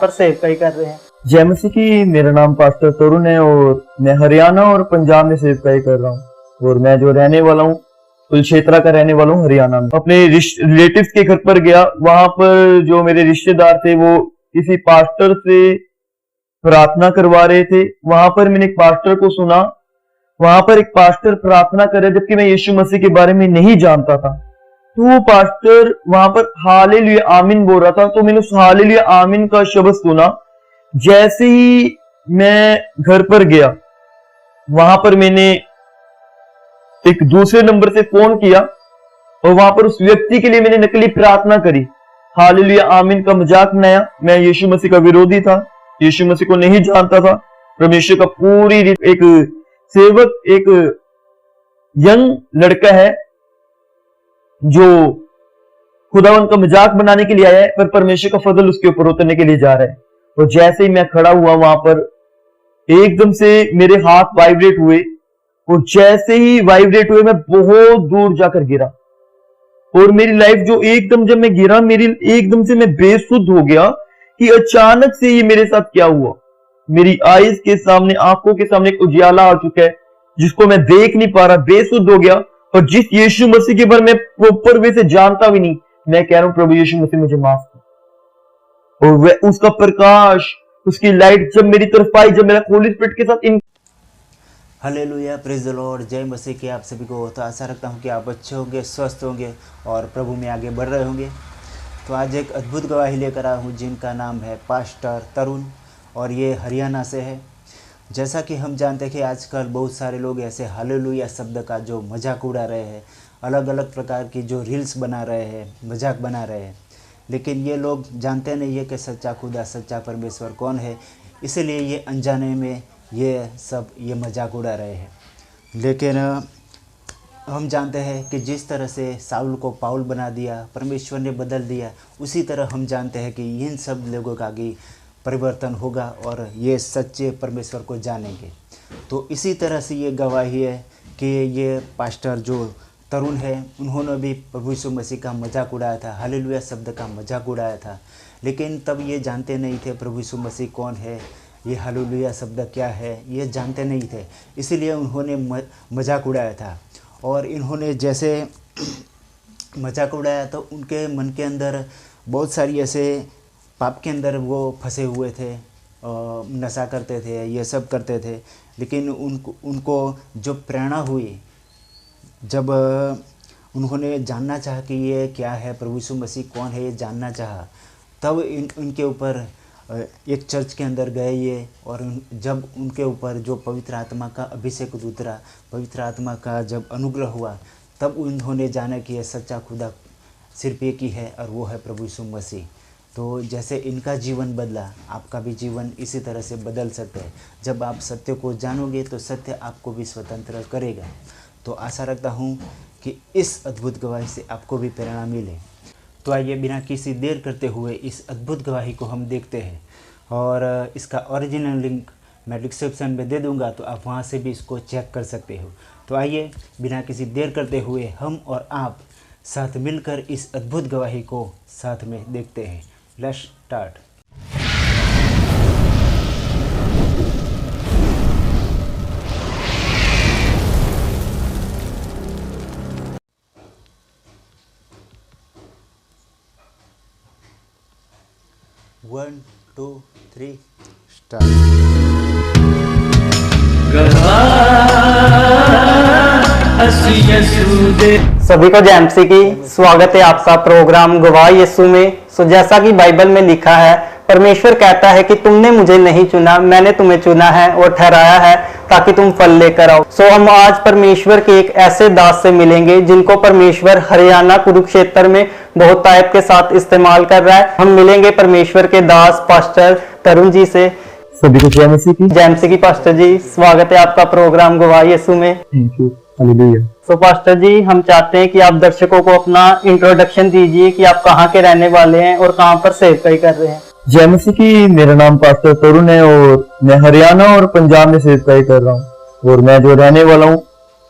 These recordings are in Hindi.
पर सेवकाई कर रहे हैं? जय मसीह की। मेरा नाम पास्टर तरुण है और मैं हरियाणा और पंजाब में सेवकाई कर रहा हूँ। और मैं जो रहने वाला हूँ कुलक्षेत्रा का रहने वाला हूँ, हरियाणा में। अपने रिलेटिव्स के घर पर गया। वहां पर जो मेरे रिश्तेदार थे वो किसी पास्टर से प्रार्थना करवा रहे थे। वहां पर मैंने एक पास्टर को सुना। वहां पर एक पास्टर प्रार्थना कर रहे, जबकि मैं यीशु मसीह के बारे में नहीं जानता था। तो वो पास्टर वहां पर हालेलुया आमीन बोल रहा था। तो मैंने उस हालेलुया आमीन का शब्द सुना। जैसे ही मैं घर पर गया, वहां पर मैंने एक दूसरे नंबर से फोन किया और वहां पर उस व्यक्ति के लिए मैंने नकली प्रार्थना करी, हालेलुया आमीन का मजाक बनाया। मैं यीशु मसीह का विरोधी था, यीशु मसीह को नहीं जानता था। परमेश्वर का पूरी एक सेवक, एक यंग लड़का है जो खुदावन का मजाक बनाने के लिए आया है, पर परमेश्वर का फजल उसके ऊपर उतरने के लिए जा रहा है। और जैसे ही मैं खड़ा हुआ वहां पर, एकदम से मेरे हाथ वाइब्रेट हुए और जैसे ही वाइब्रेट हुए मैं बहुत दूर जाकर गिरा। और मेरी लाइफ जो एकदम, जब मैं गिरा, मेरी एकदम से मैं बेसुध हो गया कि अचानक से ये मेरे साथ क्या हुआ। मेरी आईज के सामने, आंखों के सामने एक उजियाला आ चुका है जिसको मैं देख नहीं पा रहा, बेसुध हो गया। और जिस यीशु मसीह के बारे में प्रॉपर वे से जानता भी नहीं, मैं कह रहा हूं प्रभु यीशु मसीह मुझे माफ कर। और वह उसका प्रकाश, उसकी लाइट जब मेरी तरफ आई, जब मेरा होली स्पिरिट के साथ इन हालेलुया, प्रेज द लॉर्ड। जय मसीह की आप सभी को। तो आशा रखता हूँ कि आप अच्छे होंगे, स्वस्थ होंगे और प्रभु में आगे बढ़ रहे होंगे। तो आज एक अद्भुत गवाही लेकर आया हूँ जिनका नाम है पास्टर तरुण और ये हरियाणा से है। जैसा कि हम जानते हैं कि आजकल बहुत सारे लोग ऐसे हालेलुया शब्द का जो मजाक उड़ा रहे हैं, अलग अलग प्रकार की जो रील्स बना रहे हैं, मजाक बना रहे हैं, लेकिन ये लोग जानते नहीं है कि सच्चा खुदा, सच्चा परमेश्वर कौन है। इसीलिए ये अनजाने में ये मजाक उड़ा रहे हैं। लेकिन हम जानते हैं कि जिस तरह से साउल को पाउल बना दिया, परमेश्वर ने बदल दिया, उसी तरह हम जानते हैं कि इन सब लोगों का भी परिवर्तन होगा और ये सच्चे परमेश्वर को जानेंगे। तो इसी तरह से ये गवाही है कि ये पास्टर जो तरुण है, उन्होंने भी प्रभु यीशु मसीह का मजाक उड़ाया था, हालेलुया शब्द का मजाक उड़ाया था। लेकिन तब ये जानते नहीं थे प्रभु यीशु मसीह कौन है, ये हालेलुया शब्द क्या है, ये जानते नहीं थे। इसीलिए उन्होंने मजाक उड़ाया था। और इन्होंने जैसे मजाक उड़ाया तो उनके मन के अंदर बहुत सारी ऐसे पाप के अंदर वो फंसे हुए थे, नशा करते थे, ये सब करते थे। लेकिन उनको जो प्रेरणा हुई, जब उन्होंने जानना चाहा कि ये क्या है, प्रभु यीशु मसीह कौन है, ये जानना चाहा, तब इनके ऊपर एक चर्च के अंदर गए ये। और जब उनके ऊपर जो पवित्र आत्मा का अभिषेक उतरा, पवित्र आत्मा का जब अनुग्रह हुआ, तब उन्होंने जाना कि यह सच्चा खुदा सिर्फ एक ही है और वो है प्रभु यीशु मसीह। तो जैसे इनका जीवन बदला, आपका भी जीवन इसी तरह से बदल सकता है। जब आप सत्य को जानोगे तो सत्य आपको भी स्वतंत्र करेगा। तो आशा रखता हूँ कि इस अद्भुत गवाही से आपको भी प्रेरणा मिले। तो आइए बिना किसी देर करते हुए इस अद्भुत गवाही को हम देखते हैं। और इसका ओरिजिनल लिंक मैं डिस्क्रिप्शन में दे दूंगा, तो आप वहां से भी इसको चेक कर सकते हो। तो आइए बिना किसी देर करते हुए हम और आप साथ मिलकर इस अद्भुत गवाही को साथ में देखते हैं। Let's start. One two three start. सभी को जय मसीह की। स्वागत है आपका प्रोग्राम गवाह यीशु में। सो जैसा कि बाइबल में लिखा है, परमेश्वर कहता है कि तुमने मुझे नहीं चुना, मैंने तुम्हें चुना है और ठहराया है ताकि तुम फल लेकर आओ। सो हम आज परमेश्वर के एक ऐसे दास से मिलेंगे जिनको परमेश्वर हरियाणा कुरुक्षेत्र में बहुत तायब के साथ इस्तेमाल कर रहा है। हम मिलेंगे परमेश्वर के दास पास्टर तरुण जी से। सभी को जय मसीह की। जय मसीह की पास्टर जी। स्वागत है आपका प्रोग्राम गवाह यीशु में। Thank you. हालेलुया। तो पास्टर जी, हम चाहते हैं कि आप दर्शकों को अपना इंट्रोडक्शन दीजिए कि आप कहाँ के रहने वाले हैं और कहाँ पर सेवकाई कर रहे हैं। जय मसीह की। मेरा नाम पास्टर तरुण है और मैं हरियाणा और पंजाब में सेवकाई कर रहा हूँ। और मैं जो रहने वाला हूँ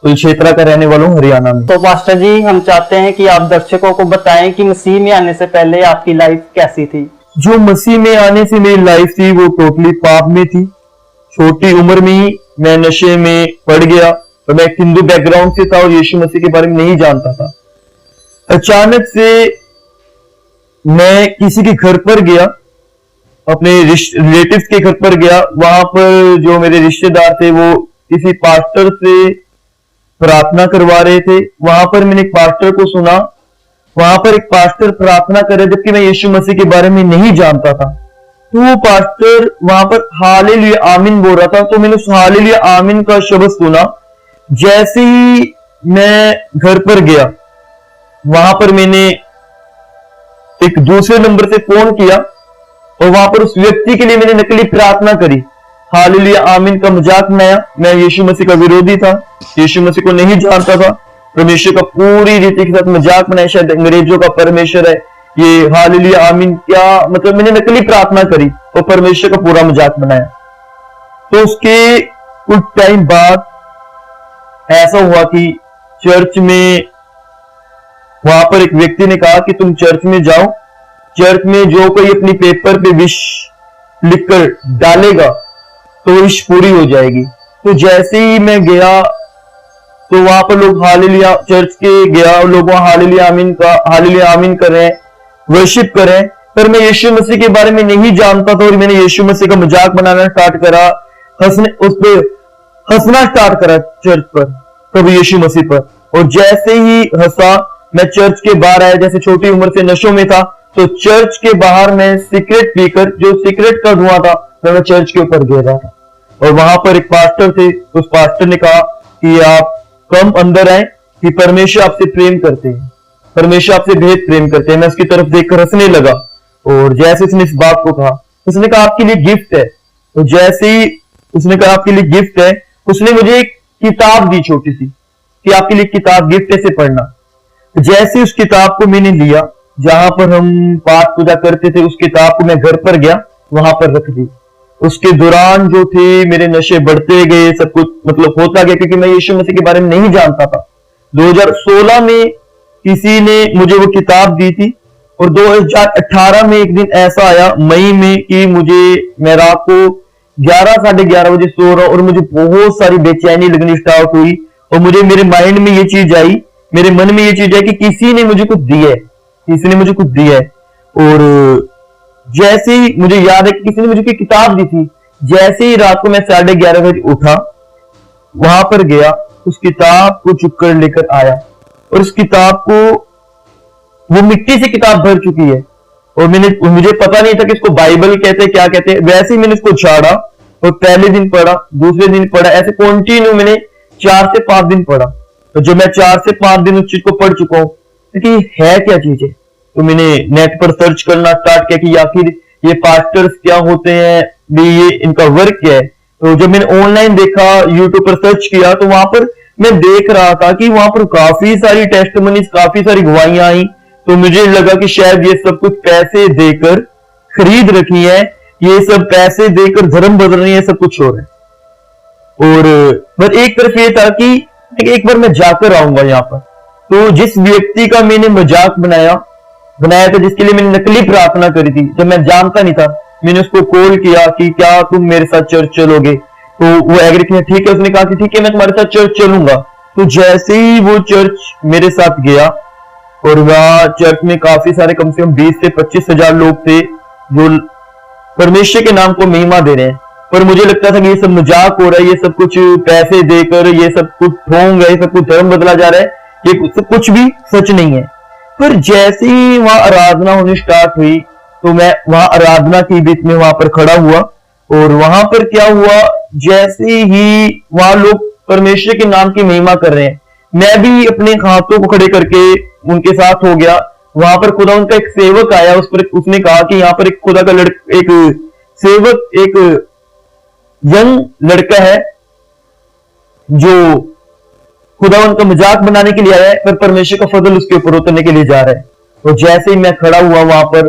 कुलक्षेत्रा का रहने वाला हूँ, हरियाणा में। तो पास्टर जी, हम चाहते हैं कि आप दर्शकों को बताएं कि मसीह में आने से पहले आपकी लाइफ कैसी थी। जो मसीह में आने से मेरी लाइफ थी वो टोटली पाप में थी। छोटी उम्र में ही मैं नशे में पड़ गया और मैं एक हिंदू बैकग्राउंड से था और यीशु मसीह के बारे में नहीं जानता था। अचानक से मैं किसी के घर पर गया, अपने रिलेटिव्स के घर पर गया। वहां पर जो मेरे रिश्तेदार थे वो किसी पास्टर से प्रार्थना करवा रहे थे। वहां पर मैंने एक पास्टर को सुना, वहां पर एक पास्टर प्रार्थना कर रहे जबकि मैं यीशु मसीह के बारे में नहीं जानता था। तो वो पास्टर वहां पर हालेलुया आमीन बोल रहा था, तो मैंने उस हालेलुया आमीन का शब्द सुना। जैसे ही मैं घर पर गया, वहां पर मैंने एक दूसरे नंबर से फोन किया और वहां पर उस व्यक्ति के लिए मैंने नकली प्रार्थना करी, हालेलुया आमीन का मजाक बनाया। मैं यीशु मसीह का विरोधी था, यीशु मसीह को नहीं जानता था, परमेश्वर का पूरी रीति के साथ मजाक बनाया। शायद अंग्रेजों का परमेश्वर है ये, हालेलुया आमीन क्या मतलब, मैंने नकली प्रार्थना करी और परमेश्वर का पूरा मजाक बनाया। तो उसके कुछ टाइम बाद ऐसा हुआ कि चर्च में वहां पर एक व्यक्ति ने कहा कि तुम चर्च में जाओ, चर्च में जो कोई अपनी पेपर पे विश लिखकर डालेगा तो विश पूरी हो जाएगी। तो जैसे ही मैं गया तो वहां पर लोग हालेलुया चर्च के गया, लोग वहां हालेलुया आमीन कर रहे हैं, वर्शिप कर रहे हैं, पर मैं यीशु मसीह के बारे में नहीं जानता था और मैंने यीशु मसीह का मजाक बनाना स्टार्ट करा, हंसना स्टार्ट करा चर्च पर, प्रभु यीशु मसीह पर। और जैसे ही हंसा मैं चर्च के बाहर आया, जैसे छोटी उम्र से नशों में था, तो चर्च के बाहर मैं सिगरेट पीकर, जो सिगरेट का धुआं था, मैं चर्च के ऊपर गिर रहा था। और वहां पर एक पास्टर थे, उस पास्टर ने कहा कि आप कम अंदर आए कि परमेश्वर आपसे प्रेम करते हैं, परमेश्वर आपसे बेहद प्रेम करते हैं। मैं उसकी तरफ देखकर हंसने लगा और जैसे उसने इस बात को कहा, उसने कहा आपके लिए गिफ्ट है। तो जैसे ही उसने कहा आपके लिए गिफ्ट है, उसने मुझे एक किताब दी छोटी सी कि आपके लिए किताब गिफ्ट है, से पढ़ना। जैसे उस किताब को मैंने लिया, जहां पर हम पाठ पूजा करते थे, उस किताब को मैं घर पर गया, वहां पर रख दी। उसके दौरान जो थे मेरे नशे बढ़ते गए, सब कुछ मतलब होता गया, क्योंकि मैं यीशु मसीह के बारे में नहीं जानता था। 2016 में किसी ने मुझे वो किताब दी थी और 2018 में एक दिन ऐसा आया मई में कि मैं रात को 11 साढ़े 11 बजे सो रहा और मुझे बहुत सारी बेचैनी लगनी स्टार्ट हुई और मुझे मेरे माइंड में ये चीज आई, मेरे मन में ये चीज है कि किसी ने मुझे कुछ दिया है, किसी ने मुझे कुछ दिया है। और जैसे ही मुझे याद है कि किसी ने मुझे कोई किताब दी थी, जैसे ही रात को मैं 11:30 बजे उठा, वहां पर गया, उस किताब को चुपकर लेकर आया और उस किताब को, वो मिट्टी से किताब भर चुकी है और मुझे पता नहीं था कि इसको बाइबल कहते हैं, क्या कहते हैं। वैसे ही मैंने इसको झाड़ा और पहले दिन पढ़ा, दूसरे दिन पढ़ा, ऐसे कंटिन्यू मैंने 4 से 5 दिन पढ़ा। तो जब मैं 4 से 5 दिन उस चीज को पढ़ चुका हूं कि है क्या चीज है, तो मैंने नेट पर सर्च करना स्टार्ट किया कि आखिर ये पास्टर्स क्या होते हैं, ये इनका वर्क क्या है। तो जब मैंने ऑनलाइन देखा, यूट्यूब पर सर्च किया, तो वहां पर मैं देख रहा था कि वहां पर काफी सारी टेस्टिमनीज, काफी सारी गवाहियां आई। तो मुझे लगा कि शायद ये सब कुछ पैसे देकर खरीद रखी है, ये सब पैसे देकर धर्म बदल रही है, सब कुछ हो रहा है। और पर एक तरफ ये था कि एक बार मैं जाकर आऊंगा यहाँ पर। तो जिस व्यक्ति का मैंने मजाक बनाया था, जिसके लिए मैंने नकली प्रार्थना करी थी, जब मैं जानता नहीं था, मैंने उसको कॉल किया कि क्या तुम मेरे साथ चर्च चलोगे। तो वो एग्री किया, ठीक है। उसने कहा कि ठीक है, मैं तुम्हारे साथ चर्च चलूंगा। तो जैसे ही वो चर्च मेरे साथ गया और वहां चर्च में काफी सारे, कम से कम 20 से 25 हजार लोग थे जो परमेश्वर के नाम को महिमा दे रहे हैं। पर मुझे लगता था कि ये सब मजाक हो रहा है, ये सब कुछ पैसे देकर, ये सब कुछ ढोंग है, ये सब कुछ धर्म बदला जा रहा है, ये सब कुछ भी सच नहीं है। पर जैसे ही वहां आराधना होनी स्टार्ट हुई, तो मैं वहां आराधना के बीच में वहां पर खड़ा हुआ और वहां पर क्या हुआ, जैसे ही वहां लोग परमेश्वर के नाम की महिमा कर रहे हैं, मैं भी अपने हाथों को खड़े करके उनके साथ हो गया। वहां पर खुदा उनका एक सेवक आया, उसने कहा कि यहाँ पर एक खुदा का एक सेवक, एक यंग लड़का है जो खुदा उनका मजाक बनाने के लिए आया है, पर परमेश्वर का फजल उसके ऊपर उतरने के लिए जा रहा है। तो जैसे ही मैं खड़ा हुआ वहां पर,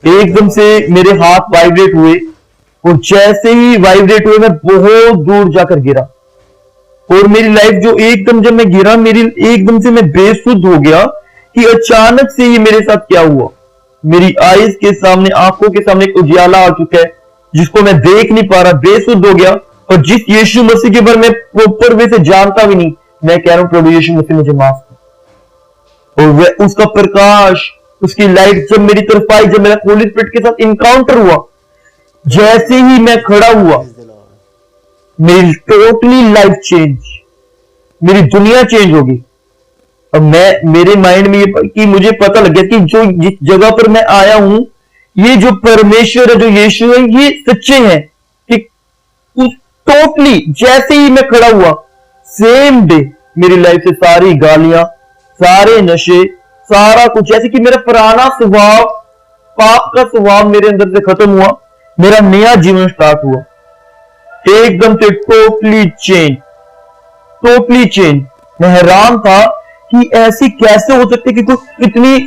एकदम से मेरे हाथ वाइब्रेट हुए और जैसे ही वाइब्रेट हुए मैं बहुत दूर जाकर गिरा और मेरी लाइफ जो एकदम, जब मैं गिरा, मेरी एकदम से मैं बेसुध हो गया कि अचानक से ये मेरे साथ क्या हुआ। मेरी आईज के सामने, आंखों के सामने एक उजियाला आ चुका है जिसको मैं देख नहीं पा रहा, बेसुध हो गया। और जिस यीशु मसीह के बारे में प्रॉपर वे से जानता भी नहीं, मैं कह रहा हूं प्रभु यीशु मसीह मुझे माफ कर। और वह उसका प्रकाश, उसकी लाइट जब मेरी तरफ आई, जब मेरा होली स्पिरिट के साथ इनकाउंटर हुआ, जैसे ही मैं खड़ा हुआ, मेरी टोटली लाइफ चेंज, मेरी दुनिया चेंज होगी। अब मेरे माइंड में ये कि मुझे पता लग गया कि जो जिस जगह पर मैं आया हूं, ये जो परमेश्वर है, जो यीशु है, ये सच्चे हैं। कि टोटली जैसे ही मैं खड़ा हुआ, सेम डे मेरी लाइफ से सारी गालियां, सारे नशे, सारा कुछ, जैसे कि मेरा पुराना स्वभाव, पाप का स्वभाव मेरे अंदर से खत्म हुआ, मेरा नया जीवन स्टार्ट हुआ, एकदम से टोटली चेंज, टोटली चेंज। मैं हैरान था कि ऐसी कैसे हो सकती है कि कोई इतनी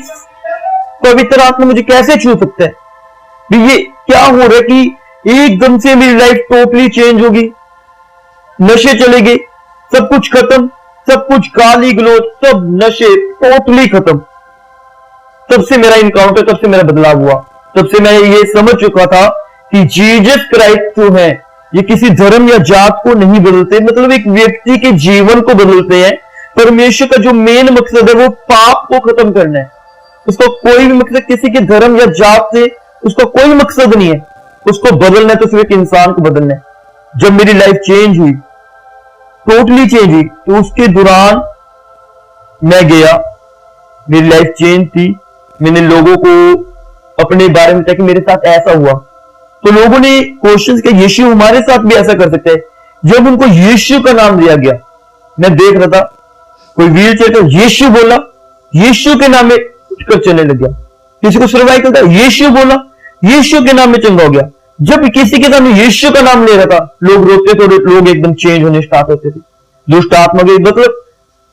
पवित्र आत्मा मुझे कैसे छू सकता है। ये क्या हो रहा है कि एकदम से मेरी लाइफ टोटली चेंज होगी, नशे चले गए, सब कुछ खत्म, सब कुछ गाली गलौज, सब नशे टोटली खत्म। तब से मेरा इनकाउंटर, तब से मेरा बदलाव हुआ, तब से मैं ये समझ चुका था कि जीसस क्राइस्ट जो है, ये किसी धर्म या जात को नहीं बदलते, मतलब एक व्यक्ति के जीवन को बदलते हैं। परमेश्वर का जो मेन मकसद है वो पाप को खत्म करना है। उसका कोई भी मकसद किसी के धर्म या जात से उसका कोई मकसद नहीं है, उसको बदलना है तो सिर्फ एक इंसान को बदलना है। जब मेरी लाइफ चेंज हुई, टोटली चेंज हुई, तो उसके दौरान मैं गया, मेरी लाइफ चेंज थी। मैंने लोगों को अपने बारे में बताया कि मेरे साथ ऐसा हुआ, तो लोगों ने क्वेश्चन किया यीशु हमारे साथ भी ऐसा कर सकता है। जब उनको यीशु का नाम दिया गया, मैं देख रहा था कोई व्हील चेयर तो यीशु बोला, यीशु के नाम में उठकर चलने लग गया। किसी को सर्वाइकल था, यीशु बोला, यीशु के नाम में चंगा हो गया। जब किसी के सामने यीशु का नाम ले रहा था, लोग रोते थे, लोग एकदम चेंज होने स्टार्ट होते थे। दुष्ट आत्मा के मतलब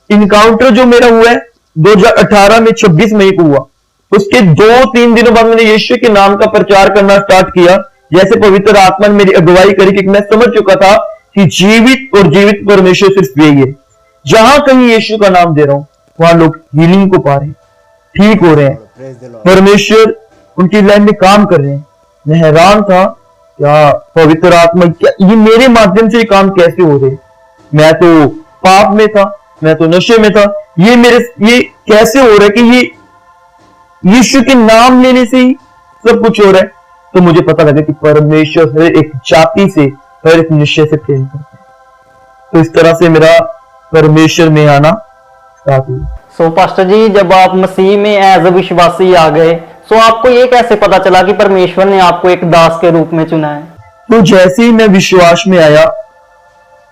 इनकाउंटर जो मेरा हुआ है 2018 में 26 मई को हुआ, उसके 2-3 दिनों बाद मैंने यीशु के नाम का प्रचार करना स्टार्ट किया। जैसे पवित्र आत्मा ने मेरी अगुवाई करी कि मैं समझ चुका था कि जीवित और जीवित परमेश्वर सिर्फ यही है। जहां कहीं यीशु का नाम दे रहा हूं, वहां लोग हीलिंग को पा रहे हैं, ठीक हो रहे हैं, परमेश्वर उनकी लाइफ में काम कर रहे हैं। मैं हैरान था, क्या पवित्र आत्मा, क्या ये मेरे माध्यम से काम कैसे हो रहे? मैं तो पाप में था, मैं तो नशे में था, ये कैसे हो रहा है कि ये यीशु के नाम लेने से ही सब कुछ हो रहा है? तो मुझे पता लगा कि परमेश्वर हर एक जाति से, हर एक निश्चय से प्रेम करता है। तो इस तरह से मेरा परमेश्वर में आना स्टार्ट हुआ। सो पास्टर जी, जब आप मसीह में एज अ विश्वासी आ गए, सो आपको ये कैसे पता चला कि परमेश्वर ने आपको एक दास के रूप में चुना है? तो जैसे ही मैं विश्वास में आया,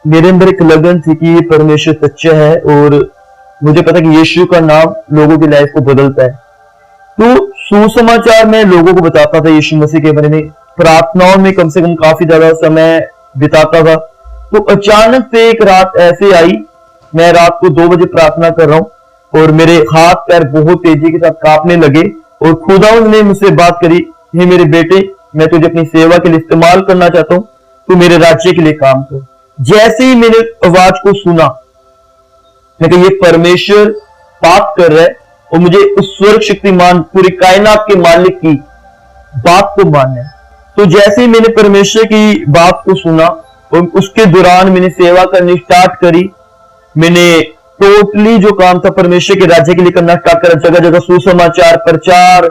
मेरे अंदर एक लगन थी कि ये परमेश्वर सच्चा है और मुझे पता कि यीशु का नाम लोगों की लाइफ को बदलता है। तो सुसमाचार मैं लोगों को बताता था यीशु मसीह के बारे में, प्रार्थनाओं में कम से कम काफी ज्यादा समय बिताता था। तो अचानक से एक रात ऐसे आई, मैं रात को 2 बजे प्रार्थना कर रहा हूं और मेरे हाथ पैर बहुत तेजी के साथ कांपने लगे और खुदावंद ने मुझसे बात करी, हे मेरे बेटे, मैं तुझे अपनी सेवा के लिए इस्तेमाल करना चाहता हूं, तू मेरे राज्य के लिए काम कर। जैसे ही मैंने आवाज को सुना, मैं कहा ये परमेश्वर बात कर रहा है और मुझे उस स्वर्ग शक्तिमान पूरी कायनात के मालिक की बात को मानना है। तो जैसे ही मैंने परमेश्वर की बात को सुना और उसके दौरान मैंने सेवा करनी स्टार्ट करी, मैंने टोटली जो काम था परमेश्वर के राज्य के लिए करना स्टार्ट करा। जगह जगह सुसमाचार, प्रचार,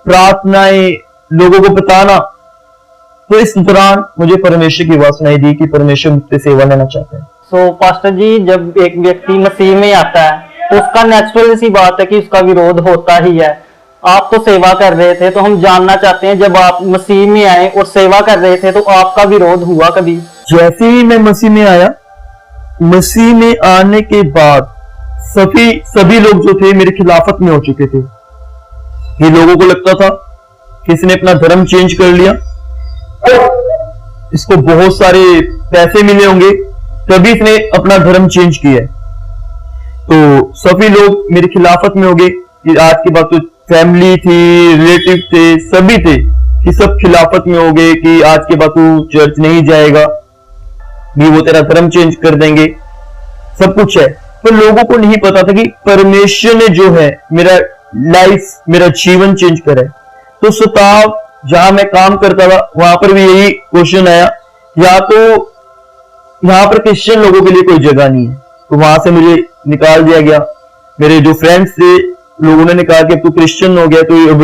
प्रार्थनाएं, लोगों को बताना। तो इस दौरान मुझे परमेश्वर की वासनाएं दी कि परमेश्वर मुझसे सेवा लेना चाहता है। सो पास्टर जी, जब एक व्यक्ति मसीह में आता है तो उसका नेचुरल सी बात है कि उसका विरोध होता ही है। आप तो सेवा कर रहे थे, तो हम जानना चाहते हैं, जब आप मसीह में आए और सेवा कर रहे थे तो आपका विरोध हुआ कभी? जैसे ही मैं मसीह में आया, मसीह में आने के बाद सभी लोग जो थे मेरे खिलाफत में हो चुके थे। ये लोगों को लगता था कि इसने अपना धर्म चेंज कर लिया, इसको बहुत सारे पैसे मिले होंगे तभी इसने अपना धर्म चेंज किया। तो सभी लोग मेरे खिलाफत में हो गए कि आज के बाद तो फैमिली थी, रिलेटिव थे, सभी थे कि सब खिलाफत में हो गए कि आज के बाद तू चर्च नहीं जाएगा, भी वो तेरा धर्म चेंज कर देंगे, सब कुछ है। पर लोगों को नहीं पता था कि परमेश्वर ने जो है मेरा लाइफ, मेरा जीवन चेंज करा है। तो सताव जहां मैं काम करता था वहां पर भी यही क्वेश्चन आया, या तो यहाँ पर क्रिश्चियन लोगों के लिए कोई जगह नहीं है, तो वहां से मुझे निकाल दिया गया। मेरे जो फ्रेंड्स थे लोगों ने कहा कि अब तू क्रिश्चियन हो गया, तो अब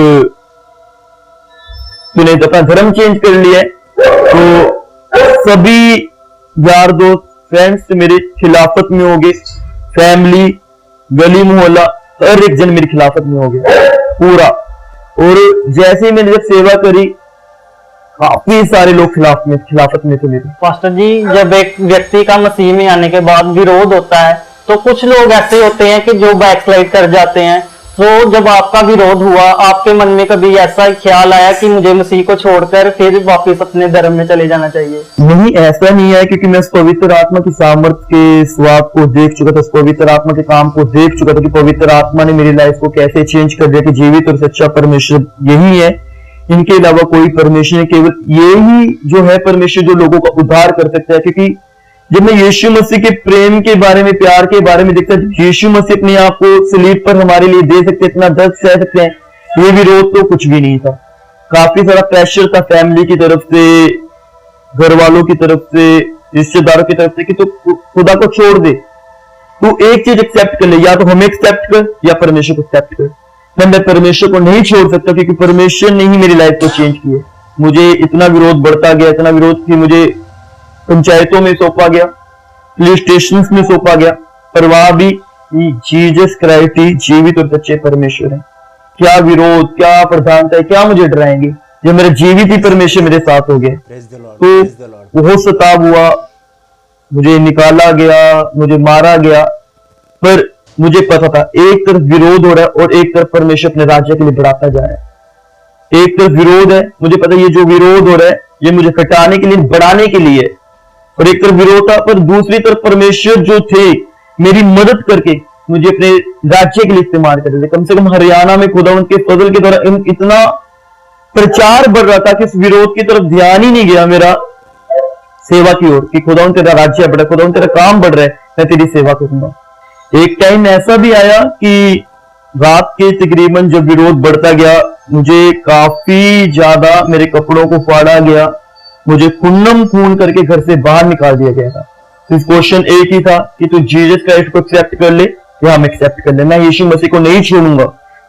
तूने तो अपना धर्म चेंज कर लिया है। तो सभी यार दोस्त फ्रेंड्स मेरे खिलाफत में हो गए, फैमिली गली मोहल्ला हर एक जन मेरी खिलाफत में हो गया पूरा। और जैसे ही मैंने जब सेवा करी काफी सारे लोग खिलाफत में थे मेरे। पास्टर जी, जब एक व्यक्ति का मसीह में आने के बाद विरोध होता है तो कुछ लोग ऐसे होते हैं कि जो बैकस्लाइड कर जाते हैं। तो जब आपका विरोध हुआ, आपके मन में कभी ऐसा ख्याल आया कि मुझे मसीह को छोड़कर फिर वापस अपने धर्म में चले जाना चाहिए? नहीं, ऐसा नहीं है, क्योंकि मैं उस पवित्र आत्मा की सामर्थ्य के स्वाद को देख चुका था, उस पवित्र आत्मा के काम को देख चुका था कि पवित्र आत्मा ने मेरी लाइफ को कैसे चेंज कर दिया, कि जीवित और सच्चा परमेश्वर यही है, इनके अलावा कोई परमेश्वर नहीं, केवल यही जो है परमेश्वर जो लोगों का उद्धार कर सकता है। क्योंकि जब मैं यीशु मसीह के प्रेम के बारे में, प्यार के बारे में देखता, यीशु मसीह अपने आप को सलीब पर हमारे लिए दे सकते, इतना दर्द सह सकते हैं, ये विरोध तो कुछ भी नहीं था। काफी सारा प्रेशर था फैमिली की तरफ से, घर वालों की तरफ से, रिश्तेदारों की तरफ से कि तू खुदा को छोड़ दे, तू एक चीज एक्सेप्ट कर ले, या तो हमें एक्सेप्ट कर या परमेश्वर को एक्सेप्ट कर। मैं परमेश्वर को नहीं छोड़ सकता, क्योंकि परमेश्वर ने ही मेरी लाइफ को चेंज किया। मुझे इतना विरोध बढ़ता गया, इतना विरोध कि मुझे पंचायतों में सौंपा गया, पुलिस स्टेशन में सौंपा गया, पर वहां भी जीसस क्राइस्ट ही जीवित और सच्चे परमेश्वर है। क्या विरोध, क्या प्रधानता, क्या मुझे डराएंगे जब मेरे जीवित ही परमेश्वर मेरे साथ हो गए। तो बहुत सताव हुआ, मुझे निकाला गया, मुझे मारा गया, पर मुझे पता था एक तरफ विरोध हो रहा है और एक तरफ परमेश्वर अपने राज्य के लिए बढ़ाता जा रहा है। एक तरफ विरोध है, मुझे पता ये जो विरोध हो रहा है ये मुझे हटाने के लिए, बढ़ाने के लिए, और एक तरफ विरोध था, पर दूसरी तरफ परमेश्वर जो थे मेरी मदद करके मुझे अपने राज्य के लिए इस्तेमाल कर रहे थे। कम से कम हरियाणा में खुदा उनके फजल के द्वारा इतना प्रचार बढ़ रहा था कि इस विरोध की तरफ ध्यान ही नहीं गया मेरा सेवा की ओर, कि खुदा तेरा राज्य बढ़ा, खुदा तेरा काम बढ़ रहा है, मैं तेरी सेवा करूंगा। एक टाइम ऐसा भी आया कि रात के तकरीबन जब विरोध बढ़ता गया, मुझे काफी ज्यादा मेरे कपड़ों को फाड़ा गया, मुझे खूनम खून करके घर से बाहर निकाल दिया गया था। तो क्वेश्चन एक ही था कि तू जीसस क्राइस्ट को एक्सेप्ट कर ले या हम एक्सेप्ट कर ले, मैं यीशु मसीह को नहीं छोड़ूंगा।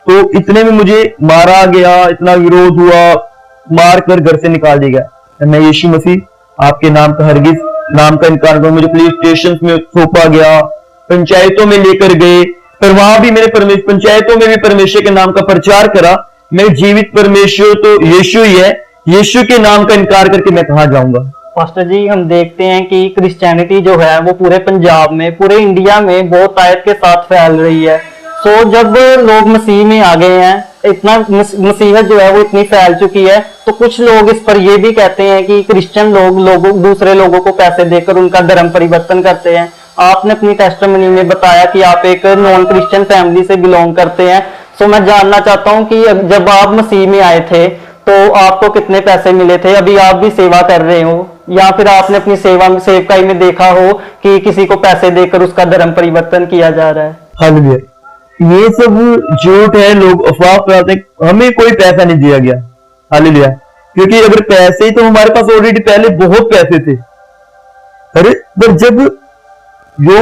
तो इतने में मुझे मारा गया, इतना विरोध हुआ, मार कर घर से निकाल दिया गया। मैं यीशु मसीह आपके नाम का हरगिज नाम का इनकार करूं। मुझे पुलिस स्टेशन में सौंपा गया, पंचायतों में लेकर गए, पर वहां भी मेरे पंचायतों में भी परमेश्वर के नाम का प्रचार करा। मैं जीवित परमेश्वर तो यीशु ही है, यीशु के नाम का इनकार करके मैं कहां जाऊंगा। पास्टर जी, हम देखते हैं कि क्रिश्चियनिटी जो है वो पूरे पंजाब में, पूरे इंडिया में बहुत आयत के साथ फैल रही है। सो जब लोग मसीह में आ गए हैं, इतना मसीहत जो है वो इतनी फैल चुकी है, तो कुछ लोग इस पर ये भी कहते हैं कि क्रिश्चियन लोग दूसरे लोगों को पैसे देकर उनका धर्म परिवर्तन करते हैं। आपने अपनी टेस्टिमनी में बताया कि आप एक नॉन क्रिश्चियन फैमिली से बिलोंग करते हैं। सो मैं जानना चाहता हूं कि जब आप मसीह में आए थे तो आपको कितने पैसे मिले थे? अभी आप भी सेवा कर रहे हो, या फिर आपने अपनी सेवकाई में देखा हो कि किसी को पैसे देकर उसका धर्म परिवर्तन किया जा रहा है? हालेलुया। ये सब झूठ है, लोग अफवाह फैलाते हैं, हमें कोई पैसा नहीं दिया गया। हालेलुया। क्योंकि अगर पैसे ही, तो हमारे पास ऑलरेडी पहले बहुत पैसे थे। अरे पर जब जो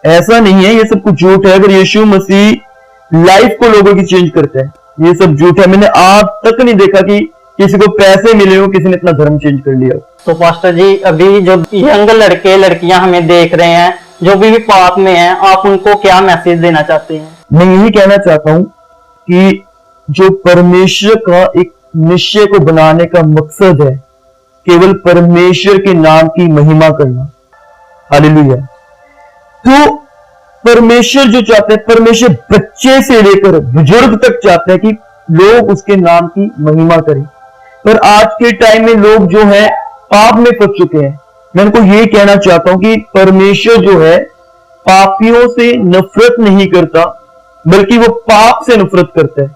ऐसा नहीं है, ये सब कुछ झूठ है। अगर यीशु मसीह लाइफ को लोगों की चेंज करता है, ये सब झूठ है। मैंने आज तक नहीं देखा कि किसी को पैसे मिले हो, किसी ने अपना धर्म चेंज कर लिया। तो पास्टर जी, अभी जो यंग लड़के लड़कियां हमें देख रहे हैं, जो भी पाप में हैं, आप उनको क्या मैसेज देना चाहते हैं? मैं यही कहना चाहता हूं कि जो परमेश्वर का एक निश्चय को बनाने का मकसद है, केवल परमेश्वर के नाम की महिमा करना। हालेलुया। तो परमेश्वर जो चाहते हैं, परमेश्वर बच्चे से लेकर बुजुर्ग तक चाहते हैं कि लोग उसके नाम की महिमा करें। पर आज के टाइम में लोग जो है पाप में फंस चुके हैं। मैं उनको ये कहना चाहता हूं कि परमेश्वर जो है पापियों से नफरत नहीं करता, बल्कि वो पाप से नफरत करता है,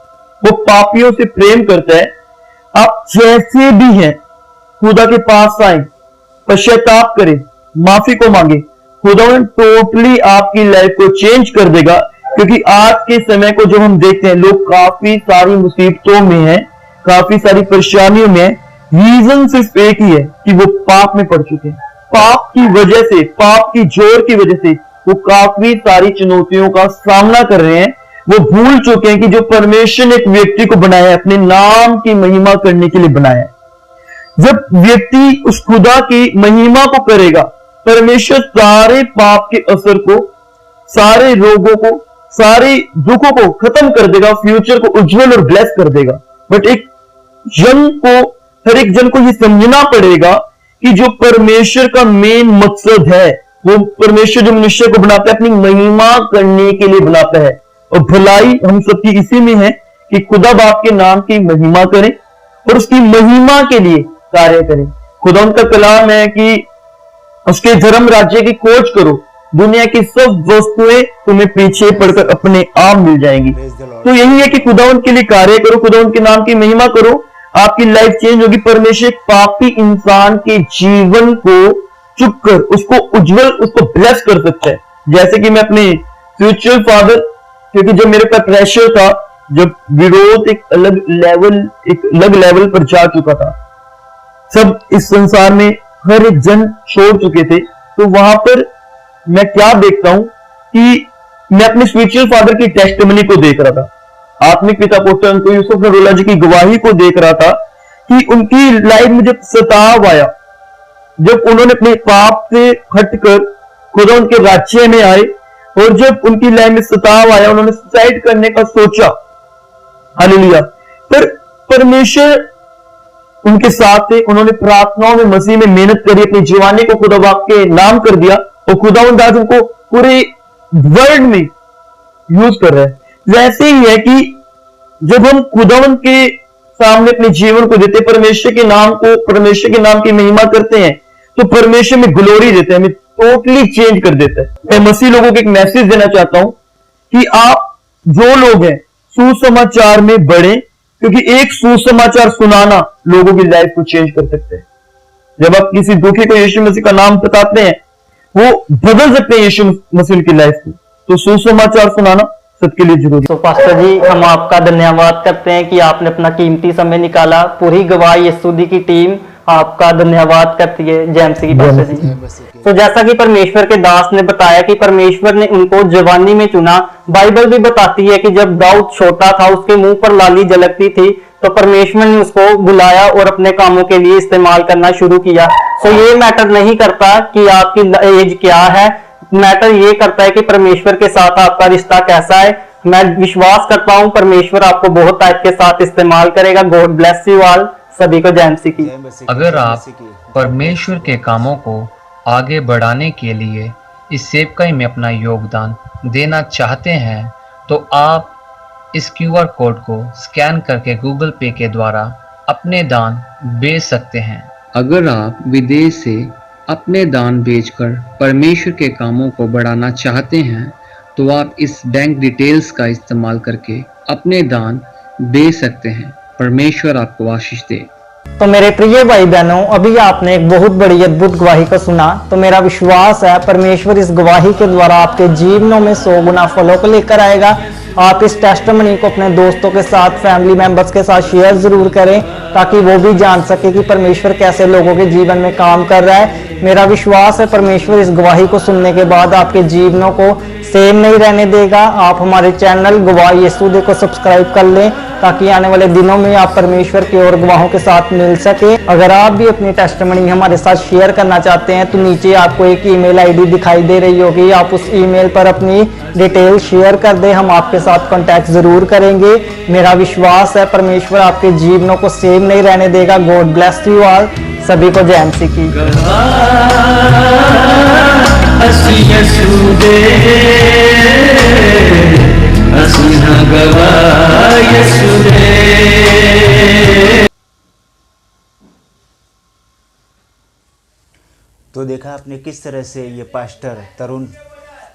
वो पापियों से प्रेम करता है। आप जैसे भी हैं खुदा के पास आए, पश्चाताप करें, माफी को मांगे, खुदा टोटली आपकी लाइफ को चेंज कर देगा। क्योंकि आज के समय को जो हम देखते हैं, लोग काफी सारी मुसीबतों में हैं, काफी सारी परेशानियों में, रीजन सिर्फ एक ही है कि वो पाप में पड़ चुके हैं। पाप की वजह से, पाप की जोर की वजह से वो काफी सारी चुनौतियों का सामना कर रहे हैं। वो भूल चुके हैं कि जो परमेश्वर ने एक व्यक्ति को बनाया है, अपने नाम की महिमा करने के लिए बनाया है। जब व्यक्ति उस खुदा की महिमा को करेगा, परमेश्वर सारे पाप के असर को, सारे रोगों को, सारे दुखों को खत्म कर देगा, फ्यूचर को उज्जवल और ब्लेस कर देगा। बट एक जन को, हर एक जन को ये समझना पड़ेगा कि जो परमेश्वर का मेन मकसद है, वो परमेश्वर जो मनुष्य को बनाता है अपनी महिमा करने के लिए बनाता है। और भलाई हम सबकी इसी में है कि खुदा बाप के नाम की महिमा करें और उसकी महिमा के लिए कार्य करें। खुदा उनका कलाम है कि उसके धर्म राज्य की खोज करो, दुनिया की सब वस्तुएं तुम्हें पीछे पड़कर अपने आप मिल जाएंगी। तो यही है कि खुदा उनके लिए कार्य करो, खुदा उनके नाम की महिमा करो, आपकी लाइफ चेंज होगी। परमेश्वर पापी इंसान के जीवन को चुपकर उसको उज्जवल, उसको ब्लेस कर सकता है। जैसे कि मैं अपने स्पिरिचुअल फादर, क्योंकि जब मेरे पास प्रेशर था, जब विरोध एक अलग लेवल पर जा चुका था, सब इस संसार में हर एक जन छोड़ चुके थे, तो वहां पर मैं क्या देखता हूं कि मैं अपने स्पिरिचुअल फादर की टेस्टिमनी को देख रहा था, आत्मिक पिता पोस्टर अंको यूसुफ नरूल्लाह जी की गवाही को देख रहा था कि उनकी लाइफ में जब सताव आया, जब उन्होंने अपने पाप से हटकर खुदा उनके राज्य में आए, और जब उनकी लाइफ में सताव आया, उन्होंने सुसाइड करने का सोचा, हालेलुया, पर परमेश्वर उनके साथ थे। उन्होंने प्रार्थनाओं में, मसीह में मेहनत करी, अपनी जवानी को खुदा बाप के नाम कर दिया, और खुदावंद आज उनको पूरे वर्ल्ड में यूज कर रहा है। वैसे ही है कि जब हम खुदावंद के सामने अपने जीवन को देते, परमेश्वर के नाम को, परमेश्वर के नाम की महिमा करते हैं, तो परमेश्वर में ग्लोरी देते हैं, हमें टोटली चेंज कर देता है। मैं मसीह लोगों को एक मैसेज देना चाहता हूं कि आप जो लोग हैं सुसमाचार में बढ़े, क्योंकि एक सुसमाचार सुनाना लोगों की लाइफ को चेंज कर सकते हैं। जब आप किसी दुखी को यीशु मसीह का नाम बताते हैं, वो बदल सकते हैं यीशु मसीह की लाइफ को। तो सुसमाचार सुनाना सबके लिए जरूरी। तो पास्टर जी, हम आपका धन्यवाद करते हैं कि आपने अपना कीमती समय निकाला। पूरी गवाही यसूदी की टीम आपका धन्यवाद करती है। जय मसीह की पास्टर जी। तो जैसा कि परमेश्वर के दास ने बताया कि परमेश्वर ने उनको जवानी में चुना, बाइबल भी बताती है कि जब दाऊद छोटा था, उसके मुंह पर लाली झलकती थी, तो परमेश्वर ने उसको बुलाया और अपने कामों के लिए इस्तेमाल करना शुरू किया। तो ये मैटर नहीं करता कि आपकी एज क्या है, मैटर ये करता है कि परमेश्वर के साथ आपका रिश्ता कैसा है। मैं विश्वास करता हूँ परमेश्वर आपको बहुत टाइप के साथ इस्तेमाल करेगा। God bless you all. सभी को जय मसीह की। अगर आप परमेश्वर के कामों को आगे बढ़ाने के लिए इस सेवकाई में अपना योगदान देना चाहते हैं, तो आप इस QR कोड को स्कैन करके गूगल पे के द्वारा अपने दान भेज सकते हैं। अगर आप विदेश से अपने दान भेजकर परमेश्वर के कामों को बढ़ाना चाहते हैं, तो आप इस बैंक डिटेल्स का इस्तेमाल करके अपने दान दे सकते हैं। परमेश्वर आपको आशीष दे। तो मेरे प्रिय भाई बहनों, अभी आपने एक बहुत बड़ी अद्भुत गवाही को सुना। तो मेरा विश्वास है परमेश्वर इस गवाही के द्वारा आपके जीवनों में 100 गुना फलों को लेकर आएगा। आप इस टेस्टिमनी को अपने दोस्तों के साथ, फैमिली मेंबर्स के साथ शेयर जरूर करें, ताकि वो भी जान सके कि परमेश्वर कैसे लोगों के जीवन में काम कर रहा है। मेरा विश्वास है परमेश्वर इस गवाही को सुनने के बाद आपके जीवनों को सेम नहीं रहने देगा। आप हमारे चैनल गवाही यसूदी को सब्सक्राइब कर लें, ताकि आने वाले दिनों में आप परमेश्वर की और गवाहों के साथ मिल सके। अगर आप भी अपनी टेस्टिमनी हमारे साथ शेयर करना चाहते हैं, तो नीचे आपको एक ईमेल आईडी दिखाई दे रही होगी, आप उस ईमेल पर अपनी डिटेल शेयर कर दें, हम आपके साथ कांटेक्ट जरूर करेंगे। मेरा विश्वास है परमेश्वर आपके जीवनों को सेम नहीं रहने देगा। God bless you all. सभी को जय मसीह की। तो देखा आपने किस तरह से ये पास्टर तरुण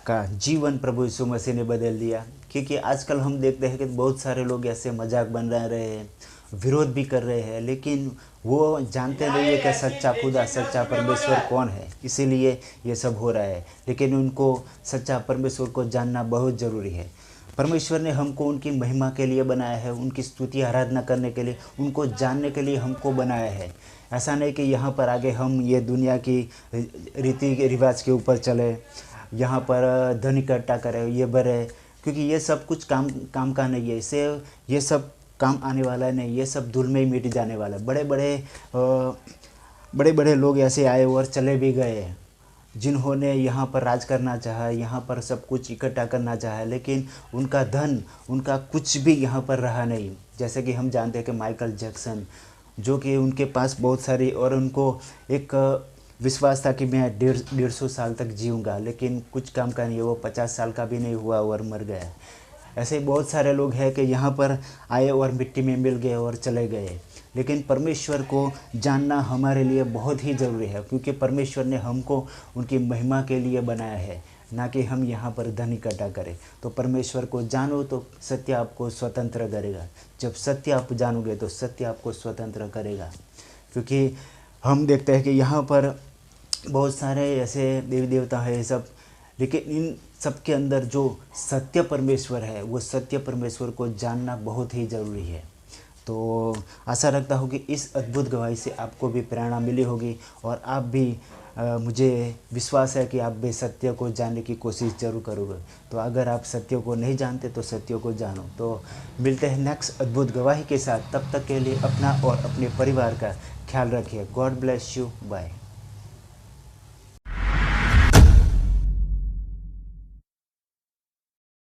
का जीवन प्रभु यीशु मसीह ने बदल दिया। क्योंकि आजकल हम देखते हैं कि बहुत सारे लोग ऐसे मजाक बन रहे हैं, विरोध भी कर रहे हैं, लेकिन वो जानते नहीं है कि सच्चा खुदा, सच्चा परमेश्वर कौन है। इसीलिए ये सब हो रहा है, लेकिन उनको सच्चा परमेश्वर को जानना बहुत ज़रूरी है। परमेश्वर ने हमको उनकी महिमा के लिए बनाया है, उनकी स्तुति आराधना करने के लिए, उनको जानने के लिए हमको बनाया है। ऐसा नहीं कि यहाँ पर आगे हम ये दुनिया की रीति रिवाज के ऊपर चले, यहाँ पर धन इकट्ठा करें, ये बढ़े, क्योंकि ये सब कुछ काम का नहीं है। इससे ये सब काम आने वाला नहीं, ये सब धूल में ही मिट जाने वाला है। बड़े बड़े लोग ऐसे आए और चले भी गए जिन्होंने यहाँ पर राज करना चाहा, यहाँ पर सब कुछ इकट्ठा करना चाहा, लेकिन उनका धन, उनका कुछ भी यहाँ पर रहा नहीं। जैसे कि हम जानते हैं कि माइकल जैक्सन, जो कि उनके पास बहुत सारी, और उनको एक विश्वास था कि मैं 150 साल तक जीऊँगा, लेकिन कुछ काम का नहीं है, वो 50 साल का भी नहीं हुआ और मर गया। ऐसे बहुत सारे लोग हैं कि यहाँ पर आए और मिट्टी में मिल गए और चले गए। लेकिन परमेश्वर को जानना हमारे लिए बहुत ही ज़रूरी है, क्योंकि परमेश्वर ने हमको उनकी महिमा के लिए बनाया है, ना कि हम यहाँ पर धन इकट्ठा करें। तो परमेश्वर को जानो तो सत्य आपको स्वतंत्र करेगा। जब सत्य आप जानोगे तो सत्य आपको स्वतंत्र करेगा। क्योंकि हम देखते हैं कि यहाँ पर बहुत सारे ऐसे देवी देवता है ये सब, लेकिन इन सब के अंदर जो सत्य परमेश्वर है, वो सत्य परमेश्वर को जानना बहुत ही ज़रूरी है। तो आशा रखता हूँ कि इस अद्भुत गवाही से आपको भी प्रेरणा मिली होगी, और आप भी मुझे विश्वास है कि आप भी सत्य को जानने की कोशिश ज़रूर करोगे। तो अगर आप सत्य को नहीं जानते तो सत्य को जानो। तो मिलते हैं नेक्स्ट अद्भुत गवाही के साथ। तब तक के लिए अपना और अपने परिवार का ख्याल रखिए। God bless you. बाय।